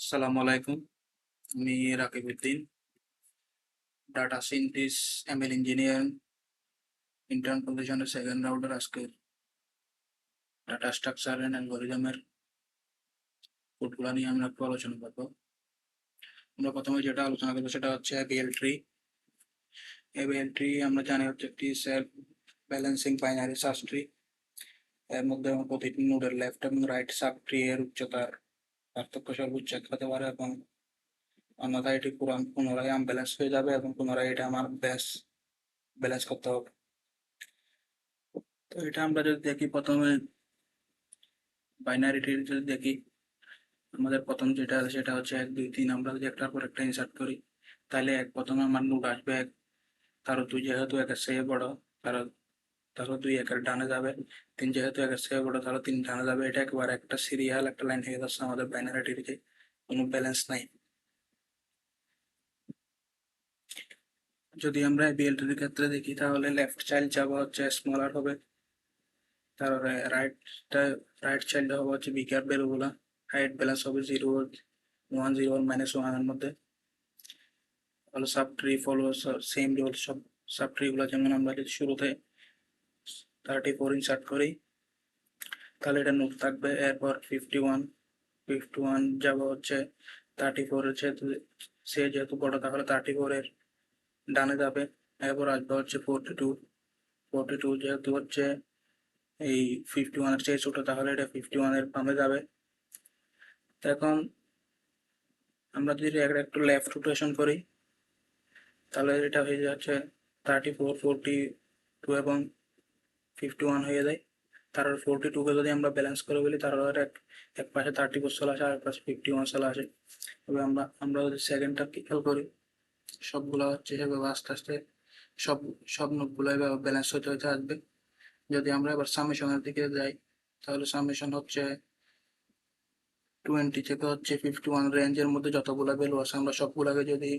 আসসালামু আলাইকুম। আমি Rakib Uddin, data scientist, ML engineer, intern পজিশনের সেকেন্ড রাউন্ডের আজকের ডাটা স্ট্রাকচার অ্যান্ড অ্যালগরিদমের কোডগুলো নিয়ে আমরা একটু আলোচনা করবো। আমরা প্রথমে যেটা আলোচনা করবো সেটা হচ্ছে এবিএল ট্রি। এবিএল ট্রি আমরা জানি হচ্ছে একটি self balancing binary search tree. এর মধ্যে প্রতিটি নোডের লেফট এবং রাইট সাব ট্রি এর উচ্চতার পার্থক্য সর্বোচ্চ এক হতে পারে এবং অন্যথায় এটি পুনরায় আনব্যালেন্স হয়ে যাবে এবং পুনরায় এটা আমার ব্যালেন্স করতে হবে। তো এটা আমরা যদি দেখি প্রথমে বাইনারি ট্রি যদি দেখি, আমাদের প্রথম যেটা আছে সেটা হচ্ছে 1 2 3। আমরা যদি একটার পর একটা ইনসার্ট করি তাহলে প্রথমে আমার নোড আসবে 1, তারও 2 যেহেতু 1-এর চেয়ে বড়, তারও তারও 2 1-এর ডানে যাবে, 3 যেহেতু 1-এর চেয়ে বড় তারও 3 ডানে যাবে। এটা একবার একটা সিরিয়াল একটা লাইন হয়ে যাচ্ছে আমাদের বাইনারি ট্রিতে, কোনো ব্যালেন্স নাই। যদি আমরা বিএলটির ক্ষেত্রে দেখি তাহলে লেফট চাইল্ড যাবে হচ্ছে স্মলার হবে, তারপরে রাইট চাইল্ড হবে হচ্ছে বিগার ভ্যালুগুলা, হাইট ব্যালেন্স হবে 0 1 0 -1 এর মধ্যে। হলো sub tree follow same rule, সব সাব ট্রি গুলো যেমন আমরা যদি শুরুতে 34 ইনসার্ট করি তাহলে এটা নোট থাকবে। এরপর 51 যাবে হচ্ছে 34 এর, যেহেতু সে যেহেতু বড় তাহলে 34 এর ডানে যাবে। এরপর আসবে হচ্ছে 42 যেহেতু হচ্ছে এই 51 এর চেয়ে ছোট তাহলে এটা 51 এর বামে যাবে। এখন আমরা যদি একটু লেফট রোটেশন করি তাহলে এটা হয়ে যাচ্ছে 34 42 এবং 51 হয়ে যায়। তার 42-কে যদি আমরা ব্যালেন্স করে বলি তার এক পাশে 34 চলে আসে আর এক পাশে 51 চলে আসে। তবে আমরা যদি সেকেন্ডটা খেয়াল করি সবগুলো হচ্ছে এভাবে আস্তে আস্তে সব সব নোটগুলো এভাবে ব্যালেন্স হতে হতে আসবে। যদি আমরা এবার সামেশনের দিকে যাই তাহলে সামেশন হচ্ছে 20 থেকে হচ্ছে 51 রেঞ্জের মধ্যে যতগুলো ভ্যালু আছে আমরা সবগুলোকে যদি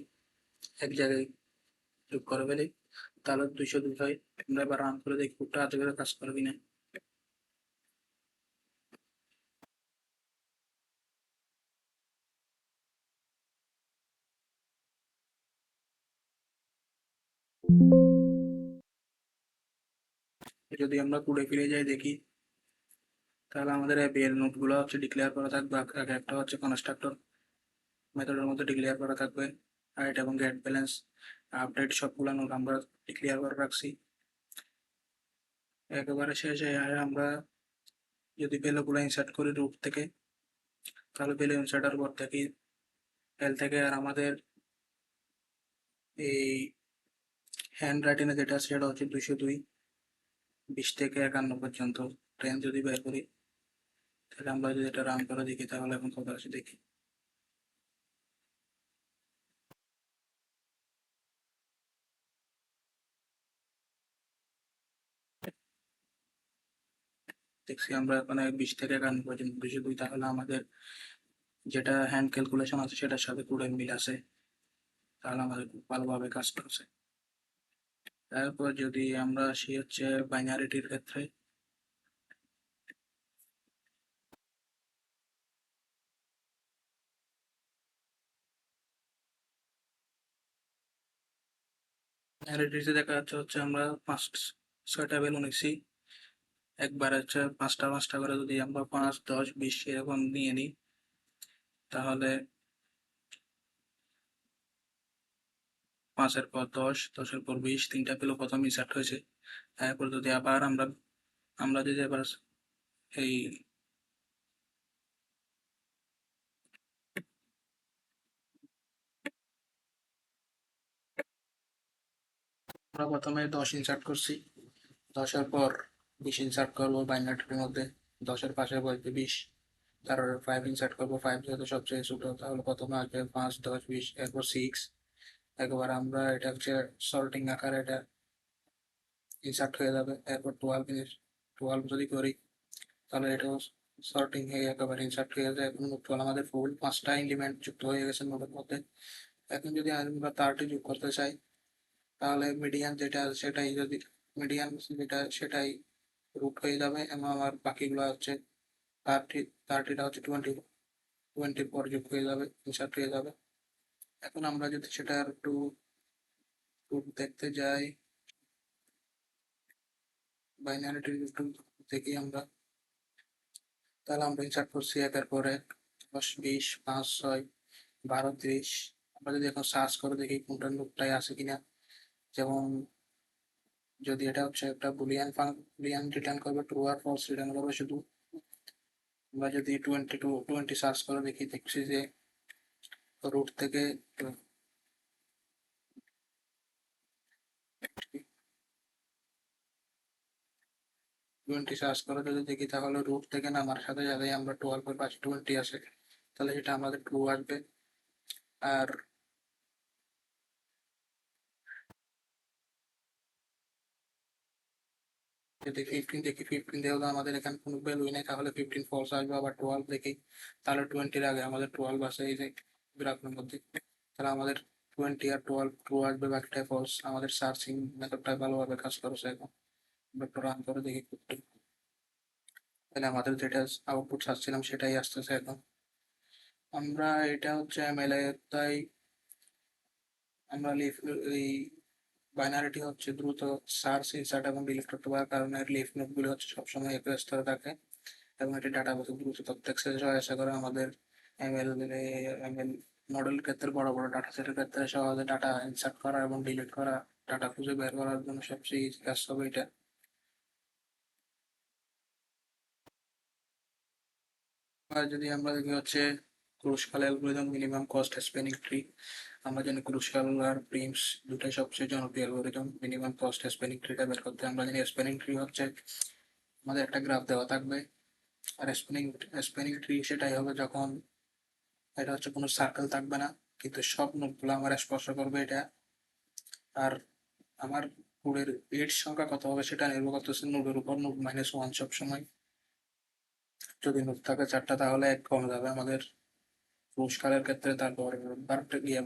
এক জায়গায় যোগ করে ফেলি তাহলে 202 হয়। আমরা এবার রান করে দেখি কোডটা আজকে কাজ করে কিনা। যদি আমরা কোডে ফিরে যাই দেখি তাহলে আমাদের এর নোটগুলো হচ্ছে ডিক্লেয়ার করা থাকবে। আগে একটা হচ্ছে কনস্ট্রাক্টর মেথডের মধ্যে ডিক্লেয়ার করা থাকবে হাইট এবং গেট ব্যালেন্স আপডেট, সবগুলো নোট আমরা ডিক্লেয়ার করে রাখছি। একেবারে শেষে আমরা যদি ভ্যালুগুলো ইনসার্ট করি রুট থেকে তাহলে ভ্যালু ইনসার্টার পর থেকে এল থেকে আর আমাদের এই হ্যান্ড রাইটিংয়ে যেটা আছে সেটা হচ্ছে 202 20 থেকে 51 পর্যন্ত রেঞ্জ যদি বের করি তাহলে আমরা যদি এটা রান করে দেখি তাহলে এখন কত আছে দেখি। দেখছি আমরা এখানে 20 থেকে 51 পর্যন্ত 202, তাহলে আমাদের যেটা হ্যান্ড ক্যালকুলেশন আছে সেটার সাথে কোডের মিল আছে, তাহলে আমাদের খুব ভালোভাবে কাজ করছে। তারপর যদি আমরা আসি হচ্ছে বাইনারিটির ক্ষেত্রে, বাইনারিটিতে দেখা যাচ্ছে হচ্ছে আমরা 6টা ভ্যালু নিচ্ছি। একবার হচ্ছে পাঁচটা পাঁচটা করে যদি আমরা 5 10 20 এরকম নিয়ে নিই তাহলে 5-এর পর 10 10-এর পর 20 তিনটা ভ্যালু প্রথম ইনসার্ট হয়েছে। তারপর যদি আবার আমরা আমরা যদি এবার এই আমরা প্রথমে 10 ইনসার্ট করছি, 10-এর পর 20 ইনসার্ট করবো বাইনারিটির মধ্যে, 10-এর পাশে বসবে 20, তারপর 5 ইনসার্ট করবো, 5 যেহেতু সবচেয়ে ছোট তাহলে প্রথমে আসবে 5 10 20, এরপর 6। একবার আমরা এটা হচ্ছে সল্টিং আকারে এটা ইনসার্ট হয়ে যাবে। এরপর 12 যদি করি তাহলে এটাও সর্টিং হয়ে একেবারে ইনসার্ট হয়ে যায়। এখন টোটাল আমাদের ফুল 5টা এলিমেন্ট যুক্ত হয়ে গেছে নোডের মধ্যে। এখন যদি আমরা 30 যোগ করতে চাই তাহলে মিডিয়ান যেটা সেটাই যদি মিডিয়ান যেটা সেটাই রুট হয়ে যাবে এবং আমার বাকিগুলো হচ্ছে 30 30টা হচ্ছে 20 20 পর যোগ হয়ে যাবে, ইনসার্ট হয়ে যাবে। এখন আমরা যদি সেটা একটু দেখতে যাই, বাইনারি একটু দেখি আমরা, তাহলে আমরা ইনসার্ট করছি একের পর এক 10, 20, 5, 6, 12, 30। আমরা যদি এখন সার্চ করে দেখি কোনটা নোটটাই আছে কিনা, যেমন যদি এটা হচ্ছে একটা বুলিয়ান রিটার্ন করবে, ট্রু আর ফলস রিটার্ন করবে শুধু। আমরা যদি 20 সার্চ করে দেখি, দেখছি যে রুট থেকে 20 সার্চ করে যদি দেখি, তাহলে রুট থেকে নামার সাথে সাথে আমরা 12 এর পাশে 20 আসে, তাহলে সেটা আমাদের ট্রু আসবে। আর যদি 15 দেখি, 15 দেখলে আমাদের এখানে কোনো ভ্যালুই নেই, তাহলে 15 ফলস আসবে। আবার 12 দেখি, তাহলে 20 এর আগে আমাদের 12 আসে এই যে গ্রাফের মধ্যে, তাহলে আমাদের 20 আর 12 ট্রু আসবে, বাকিটা ফলস। আমাদের সার্চিং মেথডটা ভালোভাবে কাজ করেছে। এখন আমরা একটু রান করে দেখি কোডটা, তাহলে আমাদের যেটা আউটপুট চাচ্ছিলাম সেটাই আসতেছে এখন। আমরা এটা হচ্ছে এমএলএ, তাই আমরা এই বাইনারিটি হচ্ছে দ্রুত সার্চ, ইনসার্ট এবং ডিলিট করতে পারার কারণে লিফ নোডগুলি হচ্ছে সবসময় একই স্তরে থাকে, এবং এটি ডাটাবেসে দ্রুত তথ্য অ্যাক্সেসে সহায়তা করে। আমাদের এমএল মডেলের ক্ষেত্রে, বড় বড় ডাটা সেটের ক্ষেত্রে সহজে ডাটা ইনসার্ট করা এবং ডিলিট করা, ডাটা খুঁজে বের করার জন্য সবচেয়ে ইজি কাজ হবে এটা। আর যদি আমরা দেখি হচ্ছে Kruskal algorithm, minimum cost spanning tree. আমরা জানি ক্রুশকাল আর প্রিমস দুটাই সবচেয়ে জনপ্রিয় অ্যালগরিদম। মিনিমাম কস্ট স্প্যানিং ট্রিটা বের করতে আমরা জানি স্প্যানিং ট্রি হচ্ছে আমাদের একটা গ্রাফ দেওয়া থাকবে, আর স্প্যানিং ট্রি সেটাই হবে যখন এটা হচ্ছে কোনো সার্কেল থাকবে না, কিন্তু সব নোডগুলো আমার স্পর্শ করবে এটা। আর আমার নোডের এডজ সংখ্যা কত হবে সেটা নির্ভর করতেছে নোডের উপর। নোড -1 সব সময়, যদি নোড থাকে 4টা তাহলে 1 কমে যাবে আমাদের পুরস্কারের ক্ষেত্রে। তারপর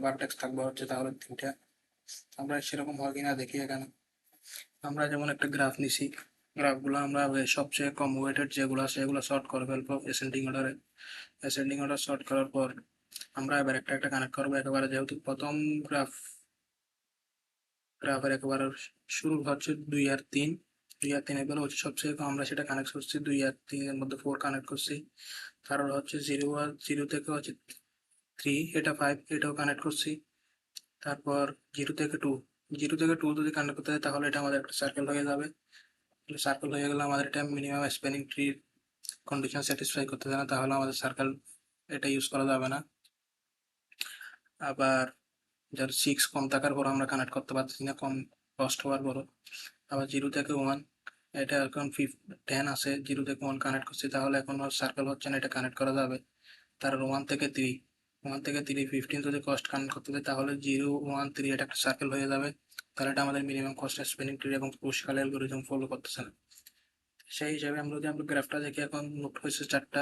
ভার্টেক্স থাকবে হচ্ছে তাহলে 3টা। আমরা সেরকম হয় কিনা দেখি এখানে। আমরা যেমন একটা গ্রাফ নিছি, গ্রাফগুলো আমরা সবচেয়ে কম ওয়েটেড যেগুলো আছে সেগুলো সর্ট করে ফেলবো অ্যাসেন্ডিং অর্ডারে। অ্যাসেন্ডিং অর্ডার সর্ট করার পর আমরা এবার একটা একটা কানেক্ট করবো একেবারে, যেহেতু প্রথম গ্রাফের একেবারে শুরু হচ্ছে 2 আর 3। 2 আর 3 এগুলো হচ্ছে সবচেয়ে কম, আমরা সেটা কানেক্ট করছি। 2 আর 3 এর মধ্যে 4 কানেক্ট করছি। তারপর হচ্ছে 0 আর 0 থেকে হচ্ছে 3, এটা 5, এটাও কানেক্ট করছি। তারপর 0 থেকে 2, 0 থেকে 2 যদি কানেক্ট করতে হয় তাহলে এটা আমাদের একটা সার্কেল হয়ে যাবে। সার্কেল হয়ে গেলে আমাদের এটা মিনিমাম স্প্যানিং ট্রির কন্ডিশন স্যাটিসফাই করতে না, তাহলে আমাদের সার্কেল এটা ইউজ করা যাবে না। আবার যার 6 কম থাকার পর আমরা কানেক্ট করতে পারছি না, কম কষ্ট হওয়ার পরও। আবার 0 থেকে 1, এটা এখন 10 আছে, 0 থেকে 1 কানেক্ট করছি, তাহলে এখন সার্কেল হচ্ছে না, এটা কানেক্ট করা যাবে। তার 1 থেকে 3, 1 থেকে 3 15 যদি কস্ট কানেক্ট করতে চাই তাহলে 0, 1, 3 এটা একটা সার্কেল হয়ে যাবে। তাহলে এটা আমাদের মিনিমাম কস্ট স্প্যানিং ট্রি এবং পুরস্কার অ্যালগরিদম ফলো করতেছে না। সেই হিসাবে আমরা যদি আমরা গ্রাফটা দেখি, এখন নোট হয়েছে 4টা,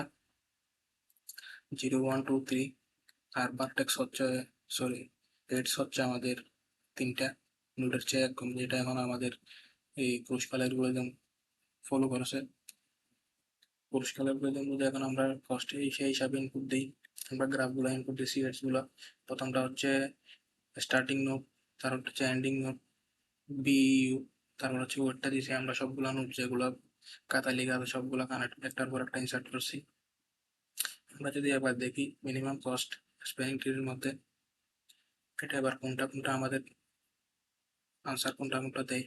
0, 1, 2, 3। আর ভার্টেক্স হচ্ছে, সরি, এডস হচ্ছে আমাদের 3টা। নোটের চেয়ে কম, যেটা এখন আমাদের এই পুরস্কার অ্যালগরিদম ফলো করেছে। পুরস্কার অ্যালগরিদম যদি এখন আমরা কস্ট সেই হিসাবে ইনপুট দিই, আমরা গ্রাফগুলো ইনপুট দিচ্ছি, এডসগুলো। প্রথমটা হচ্ছে স্টার্টিং নোট, তারপর হচ্ছে এন্ডিং নোট বিইউ, তারপর হচ্ছে ওয়েটটা দিয়েছি। আমরা সবগুলো নোট যেগুলো খাতায় লেখা আছে সবগুলো কানেক্ট একটার পর একটা ইনসার্ট করছি। আমরা যদি এবার দেখি মিনিমাম কস্ট স্প্যানিং ট্রির মধ্যে এটা এবার কোনটা কোনটা আমাদের আনসার কোনটা কোনটা দেয়।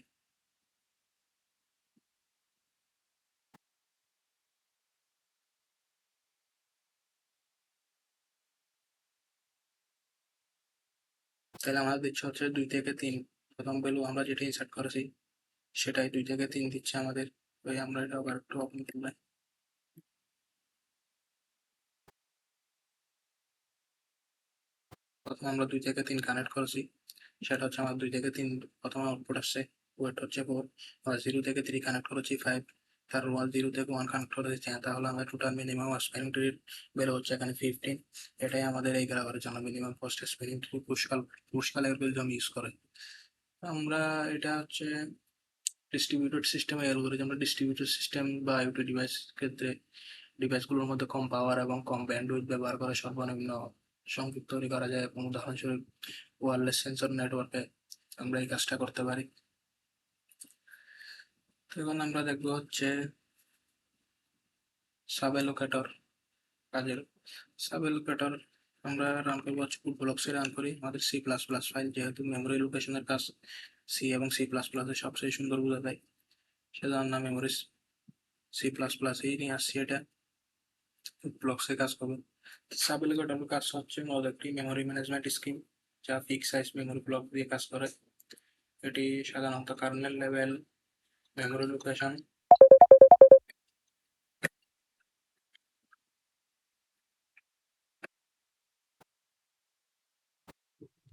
তাহলে আমাদের দিচ্ছে হচ্ছে 2 থেকে 3, প্রথম ভ্যালু আমরা যেটা ইনসার্ট করেছি সেটাই 2 থেকে 3 দিচ্ছে আমাদের। ওই আমরা এটা আবার একটু ওপেন করলাম, প্রথমে আমরা 2 থেকে 3 কানেক্ট করেছি, সেটা হচ্ছে আমার 2 থেকে 3 প্রথম আউটপুট আসছে, ওয়েট হচ্ছে 4। আবার 0 থেকে 3 কানেক্ট করেছি 5, তার 0 থেকে 1 কানেক্ট করেছি 10, তাহলে আমরা টোটাল মিনিমাম স্প্যানিং ট্রির বের হচ্ছে এখানে 15। এটাই আমাদের এই গ্রাফের জন্য মিনিমাম কস্ট স্প্যানিং ট্রি পুরস্কার অ্যালগরিদম ইউজ করে। আমরা এটা হচ্ছে ডিস্ট্রিবিউটেড সিস্টেম অ্যালগরিদম। আমরা ডিস্ট্রিবিউটেড সিস্টেম বা আইওটি ডিভাইস ক্ষেত্রে ডিভাইসগুলোর মধ্যে কম পাওয়ার এবং কম ব্যান্ডউইথ ব্যবহার করে সর্বনিম্ন সংযোগ তৈরি করা যায়, এবং উদাহরণস্বরূপ ওয়্যারলেস সেন্সর নেটওয়ার্কে আমরা এই কাজটা করতে পারি। তো এখন আমরা দেখবো হচ্ছে সাব অ্যালোকেটর কাজের। সাব অ্যালোকেটর আমরা রান করবো হচ্ছে কোড ব্লকসে রান করি আমাদের সি প্লাস প্লাস ফাইল, যেহেতু মেমোরি লোকেশনের কাজ সি এবং সি প্লাস প্লাসে সবচেয়ে সুন্দর বোঝা যায়, সেজন্য আমরা মেমোরি সি প্লাস প্লাসেই নিয়ে আসছি, এটা ব্লকসে কাজ করবে। সাব অ্যালোকেটরের কাজ হচ্ছে মূলত একটি মেমোরি ম্যানেজমেন্ট স্কিম, যা ফিক্স সাইজ মেমোরি ব্লক দিয়ে কাজ করে। এটি সাধারণত কার্নেল লেভেল মেমোরি লোকেশন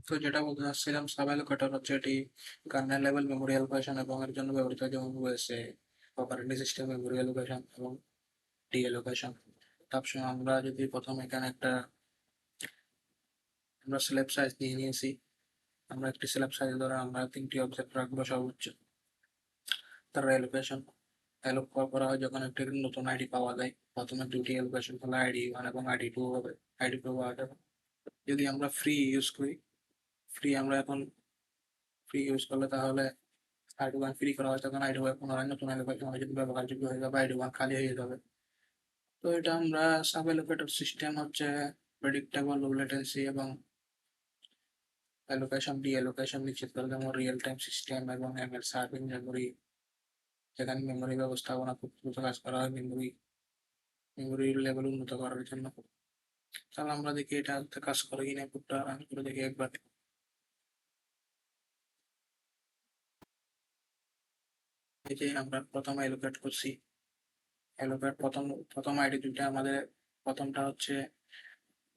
তো যেটা বলতে চাচ্ছিলাম, সাব অ্যালোকেটর হচ্ছে এটি কার্নেল লেভেল মেমোরি অ্যালোকেশন এবং এর জন্য ব্যবহৃত যেমন রয়েছে অপারেটিং সিস্টেম মেমোরি অ্যালোকেশন এবং ডি অ্যালোকেশন। তার সঙ্গে আমরা যদি প্রথমে এখানে আমরা স্ল্যাব সাইজ নিয়ে নিয়েছি, আমরা একটি স্ল্যাব সাইজ ধরে আমরা 3টি অবজেক্ট রাখবো সর্বোচ্চ। তার অ্যালোকেশন অ্যালোক করা হয় যখন একটি নতুন আইডি পাওয়া যায়, প্রথমে 2টি অ্যালোকেশন হলো আইডি 1 এবং আইডি 2 হবে, আইডি 2 পাওয়া যাবে। যদি আমরা ফ্রি ইউজ করি, আমরা এখন ফ্রি ইউজ করলে তাহলে আইডি 1 ফ্রি করা হয়, তখন আইডি 1 পুনরায় নতুন অ্যালোকেশন যদি ব্যবহারযোগ্য হয়ে যাবে, আইডি 1 খালি হয়ে যাবে। তো এটা আমরা সাব অ্যালোকেটর সিস্টেম হচ্ছে প্রেডিক্টেবল লো লেটেন্সি এবং অ্যালোকেশন ডি অ্যালোকেশন নিশ্চিত করে, যেমন রিয়েল টাইম সিস্টেম এবং এমএল সার্ভিং মেমোরি, যেখানে মেমোরি ব্যবস্থাপনা খুব দ্রুত কাজ করা হয় মেমোরি লেভেল উন্নত করার জন্য। তাহলে আমরা দেখি এটা কাজ করে কিনা, কোডটা রান করে দেখি একবার। এই যে আমরা প্রথম অ্যালোকেট করছি, অ্যালোকেট প্রথম আইডি দুইটা আমাদের, প্রথমটা হচ্ছে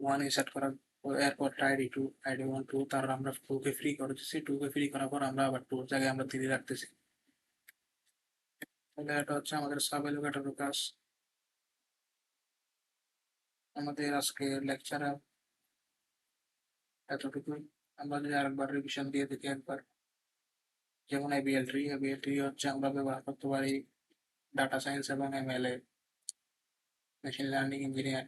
1 সেট করার এরপর আইডি 2, আইডি 1 2, তারপর আমরা 2 কে ফ্রি করে দিচ্ছি, 2 কে ফ্রি করার পর আমরা আবার 2 জায়গায় আমরা 3 রাখতেছি। তাহলে এটা হচ্ছে আমাদের সাব অ্যালোকেটরের কাজ। আমাদের আজকে লেকচারে এতটুকুই। আমরা যদি আরেকবার রিভিশন দিয়ে দেখি একবার, যেমন এবিএল ট্রি হচ্ছে আমরা ব্যবহার করতে পারি ডাটা সায়েন্স এবং এমএল এ machine learning engineer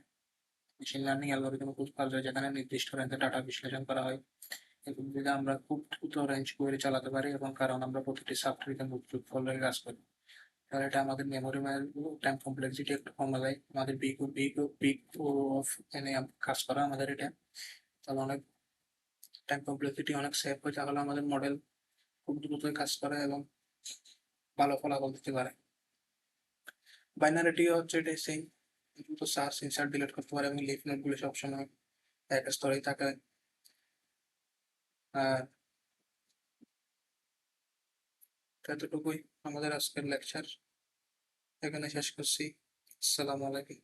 machine learning algorithm খুব কাজ হয়, যেখানে নির্দিষ্ট রেঞ্জে ডাটা বিশ্লেষণ করা হয়। এবং যদি আমরা খুব দ্রুত রেঞ্জ কোয়েরি চালাতে পারি, এবং কারণ আমরা প্রতিটি সাবট্রিকে মুখ ফলে কাজ করি, তাহলে এটা আমাদের মেমোরি টাইম কমপ্লেক্সিটি একটু কমে যায়, আমাদের বিগ অফ এনে কাজ করা আমাদের এটা, তাহলে অনেক টাইম কমপ্লেক্সিটি অনেক সেভ হয়, তাহলে আমাদের মডেল খুব দ্রুতই কাজ করে এবং ভালো ফলাফল দিতে পারে। বাইনারিটিও হচ্ছে এটাই সেম, দ্রুত সার্চ ইনসার্ট ডিলিট করতে পারে এবং লিফ নোটগুলো সবসময় এক স্তরেই থাকে। আর এতটুকুই আমাদের আজকের লেকচার, এখানে শেষ করছি। আসসালামু আলাইকুম।